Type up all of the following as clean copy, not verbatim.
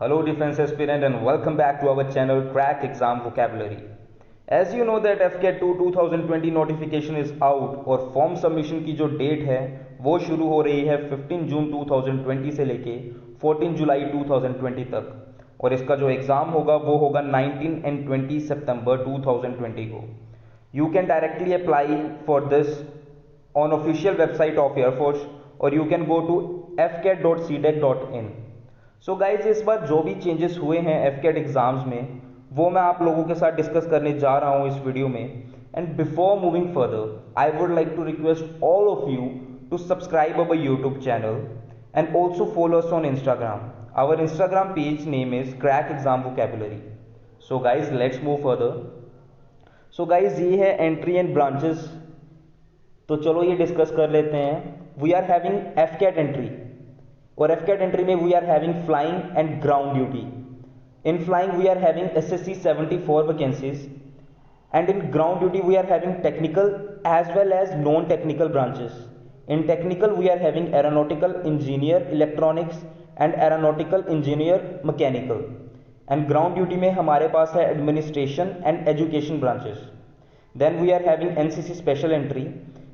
Hello defense aspirant and welcome back to our channel Crack Exam Vocabulary. As you know that FCAT 2 2020 notification is out और form submission की जो date है वो शुरू हो रही है 15 जून 2020 से लेके 14 जुलाई 2020 तक और इसका जो एग्ज़ाम होगा वो होगा 19 एंड 20 सितंबर 2020 को. You can directly apply for this on official website of Air Force or you can go to fcat.cdec.in. So guys इस बार जो भी चेंजेस हुए हैं एफकेट एग्जाम्स में वो मैं आप लोगों के साथ डिस्कस करने जा रहा हूं इस वीडियो में. And before moving further I would like to request all of you to subscribe our YouTube channel and also follow us on Instagram. Our Instagram page name is crack exam vocabulary. So guys let's move further. So guys ये है entry and branches. तो चलो ये discuss कर लेते हैं. We are having AFCAT entry और AFCAT entry में we are having flying and ground duty. In flying we are having SSC 74 vacancies and in ground duty we are having technical as well as non technical branches. In technical we are having aeronautical engineer electronics and aeronautical engineer mechanical. And ground duty में हमारे पास है administration and education branches. Then we are having NCC special entry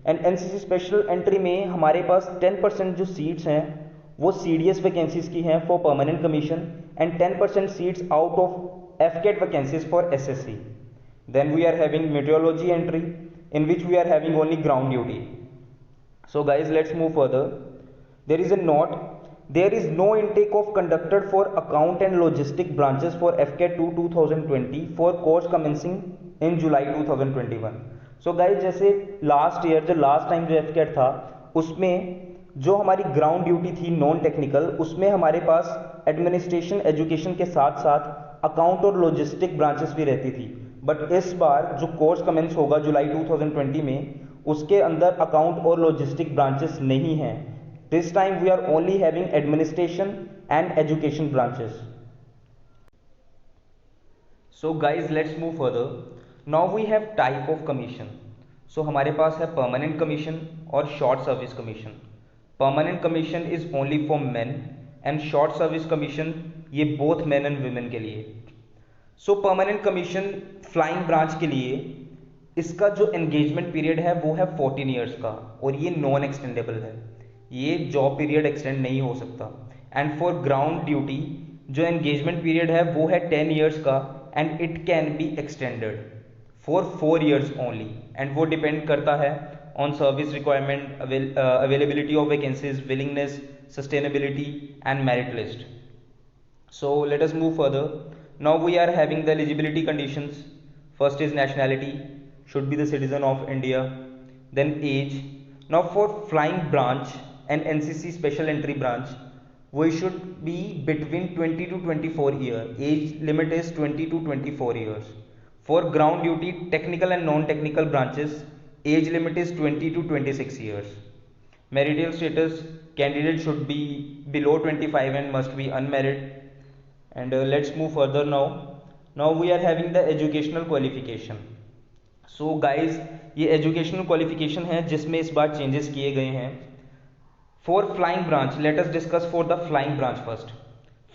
and NCC special entry में हमारे पास 10% जो seats हैं वो CDS vacancies की हैं for permanent commission and 10% seats out of AFCAT vacancies for SSC. Then we are having metrology entry in which we are having only ground duty. So guys let's move further. There is a note. There is no intake of conducted for account and logistic branches for AFCAT 2 2020 for course commencing in July 2021. So guys जैसे last year जो last time जो एफकेट था उसमें जो हमारी ground duty थी non technical उसमें हमारे पास एडमिनिस्ट्रेशन एजुकेशन के साथ साथ अकाउंट और लॉजिस्टिक ब्रांचेस भी रहती थी. बट इस बार जो कोर्स कमेंस होगा जुलाई 2020 में उसके अंदर अकाउंट और लॉजिस्टिक ब्रांचेस नहीं हैं. This time we are only having administration and education branches. So guys let's move further. Now we have type of commission. So हमारे पास है परमानेंट कमीशन और short service commission. Permanent commission is only for men and short service commission ये both men and women के लिए. So permanent commission flying branch के लिए इसका जो एंगेजमेंट पीरियड है वो है 14 ईयर्स का और ये नॉन एक्सटेंडेबल है. ये जॉब पीरियड एक्सटेंड नहीं हो सकता. एंड फॉर ग्राउंड ड्यूटी जो एंगेजमेंट पीरियड है वो है 10 ईयर्स का and it can be extended for 4 years only. And वो डिपेंड करता है on service requirement, availability of vacancies, willingness, sustainability and merit list. So let us move further. Now we are having the eligibility conditions. First is nationality, should be the citizen of India. Then age. Now for flying branch and NCC special entry branch, we should be between 20 to 24 years. Age limit is 20 to 24 years. For ground duty, technical and non-technical branches, age limit is 20 to 26 years. Marital status, candidate should be below 25 and must be unmarried. And let's move further now. Now we are having the educational qualification. So guys ये educational qualification है जिसमें इस बार changes किए गए हैं. For flying branch, let us discuss for the flying branch first.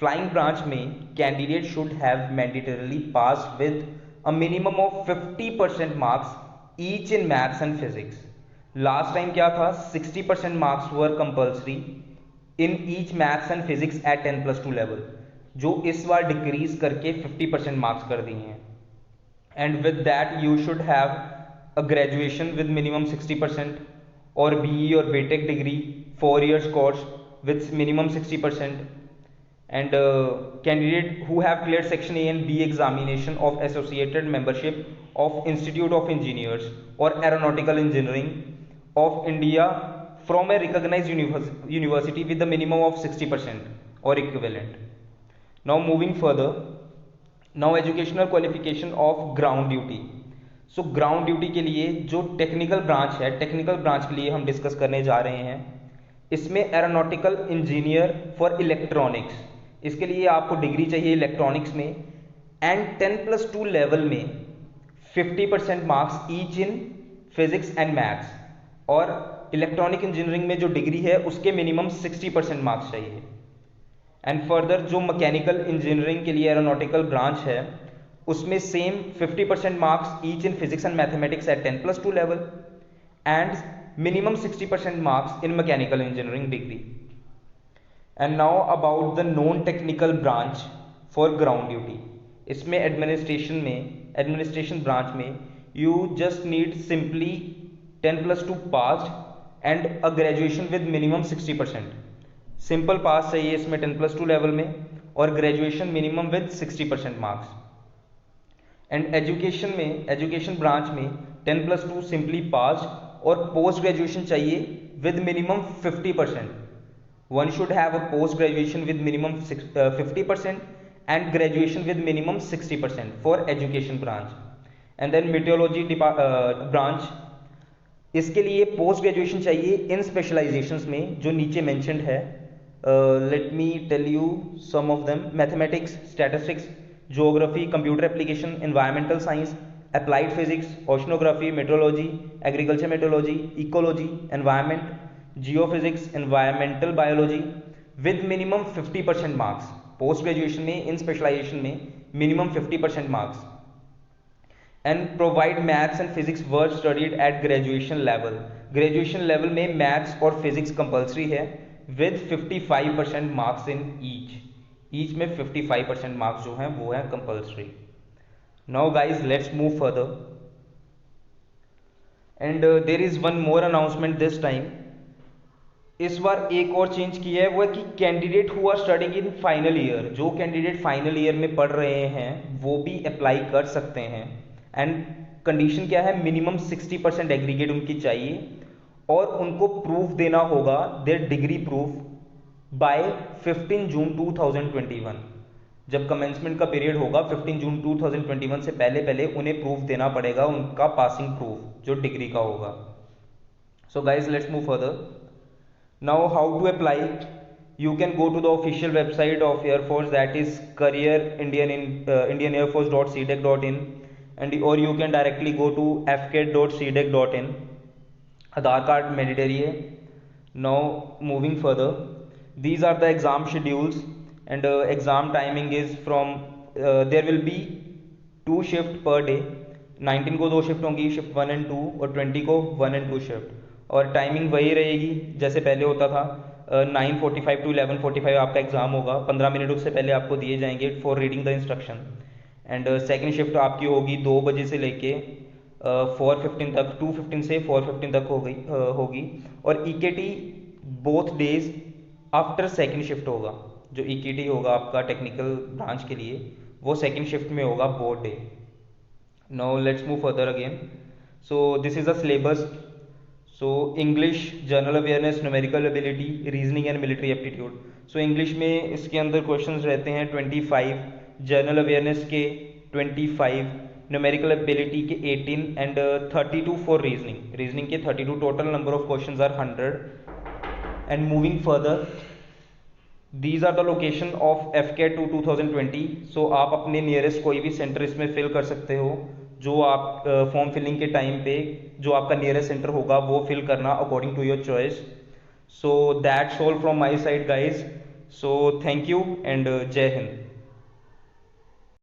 Flying branch में candidate should have mandatorily passed with a minimum of 50% marks each in maths and physics. Last time क्या था 60% marks were compulsory in each maths and physics at 10+2 level, जो इस बार decrease करके 50% marks कर दिए हैं. And with that you should have a graduation with minimum 60% और BE और BTech degree 4 years course with minimum 60%. And candidate who have cleared section A and B examination of associated membership of Institute of Engineers or Aeronautical Engineering of India from a recognized university with the minimum of 60% or equivalent. Now moving further, now educational qualification of ground duty. So ground duty के लिए जो technical branch है, technical branch के लिए हम discuss करने जा रहे हैं. इसमें एरोनॉटिकल इंजीनियर फॉर इलेक्ट्रॉनिक्स, इसके लिए आपको डिग्री चाहिए इलेक्ट्रॉनिक्स में एंड 10+2 लेवल में 50% marks each in physics and maths. और इलेक्ट्रॉनिक इंजीनियरिंग में जो डिग्री है उसके मिनिमम 60% मार्क्स चाहिए. एंड फर्दर जो मैकेनिकल इंजीनियरिंग के लिए एरोनॉटिकल ब्रांच है उसमें same 50% marks each in physics and mathematics eight 10+2 level and minimum 60% marks in mechanical engineering degree. And now about the non-technical branch for ground duty. इसमें administration branch में you just need simply 10+2 passed and a graduation with minimum 60%. Simple pass चाहिए इसमें 10+2 level में और graduation minimum with 60% marks. And education branch में 10+2 simply pass और post graduation चाहिए with minimum 50%. One should have a post graduation with minimum 50% and graduation with minimum 60% for education branch. And then meteorology branch, इसके लिए post graduation चाहिए इन specialisations में जो नीचे mentioned है. Let me tell you some of them. Mathematics, statistics, geography, computer application, environmental science, applied physics, oceanography, meteorology, agriculture meteorology, ecology, environment, geophysics, environmental biology with minimum 50% marks. Post graduation में इन specialization में minimum 50% marks. And provide maths and physics were studied at graduation level. Graduation level में maths और physics compulsory है with 55% marks in each में 55% marks जो हैं वो है compulsory. Now guys let's move further. And there is one more announcement this time. इस बार एक और चेंज किया है, वो है कि candidate who are studying in final year, जो कैंडिडेट फाइनल ईयर में पढ़ रहे हैं वो भी अप्लाई कर सकते हैं. एंड कंडीशन क्या है, मिनिमम 60% एग्रीगेट उनकी चाहिए और उनको प्रूफ देना होगा देयर डिग्री प्रूफ बाय 15 जून 2021. जब कमेंसमेंट का पीरियड होगा 15 जून 2021 से पहले पहले उन्हें प्रूफ देना पड़ेगा उनका पासिंग प्रूफ जो डिग्री का होगा. So guys let's move further. Now how to apply. You can go to the official website of Air Force, that is career.indianairforce.cdec.in, and or you can directly go to fcat.cdec.in. Aadhaar card mandatory है. Now moving further, these are the exam schedules and exam timing is from there will be 2 shift per day. 19 को 2 shift होंगी, shift 1 and 2, और 20 को 1 and 2 shift. और timing वही रहेगी जैसे पहले होता था. 9:45 to 11:45 आपका एग्जाम होगा. 15 मिनट उससे पहले आपको दिए जाएंगे for reading the instruction. And second shift आपकी होगी 2 बजे से लेके 4:15 तक, 2:15 से 4:15 तक होगी. और EKT both days after second shift होगा. जो EKT होगा आपका टेक्निकल ब्रांच के लिए वो सेकेंड शिफ्ट में होगा both day. Now let's move further again. So this is the syllabus. So English, general awareness, numerical ability, reasoning and military aptitude. So English में इसके अंदर क्वेश्चंस रहते हैं 25, जनरल अवेयरनेस के 25, न्यूमेरिकल एबिलिटी के 18 and 32 for reasoning के 32. Total number of questions are 100. And moving further, these are the location of FCAT 2020. सो आप अपने नियरेस्ट कोई भी सेंटर इसमें फिल कर सकते हो. जो आप फॉर्म फिलिंग के टाइम पे जो आपका नियरेस्ट सेंटर होगा वो फिल करना according to your choice. So that's all from my side guys. So thank you and जय हिंद.